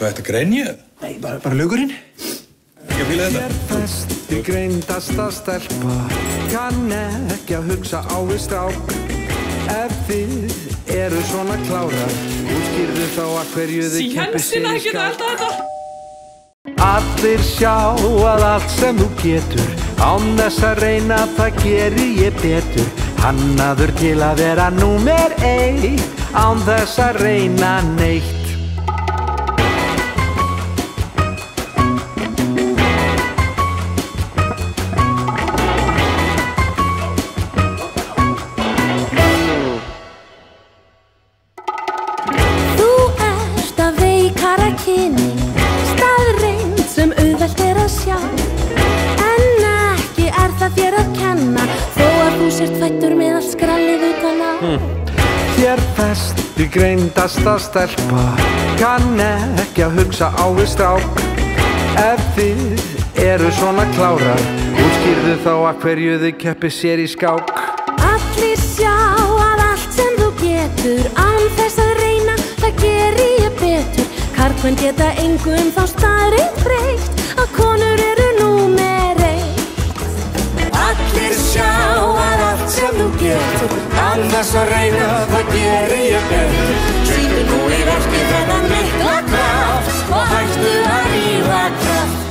Hvað, þetta grenja? Nei, bara lögurinn. Ekki að fíla þetta? Besti greindasta stelpa kann ekki að hugsa á við strák. Ef þið eru svona klárar, útskýrðu þá að hverju þið keppið sér í skák. Allir sjá að allt sem þú getur, án þess að reyna það geri ég betur. Hannaður til að vera númer 1, án þess að reyna neitt. Þú ert af veikara kyni, staðreynd sem auðvelt að sjá. En ekki það þér að kenna, þó að þú sért fæddur með allt skrallið utan á. Þér besti greindasta stelpa kann ekki að hugsa á við strák. Ef þið eru svona klárar, útskýrðu þá að hverju þið keppið sér í skák. Allir sjá að allt sem þú getur, án þess að reyna það geri ég betur. Karlmenn geta engum þá staðreynd breytt, að konur eru númer 1. Allir sjá að allt sem þú getur, án þess að reyna það geri ég betur. Sýndu nú í verki þennan mikla kraft og hættu að rífa kraft.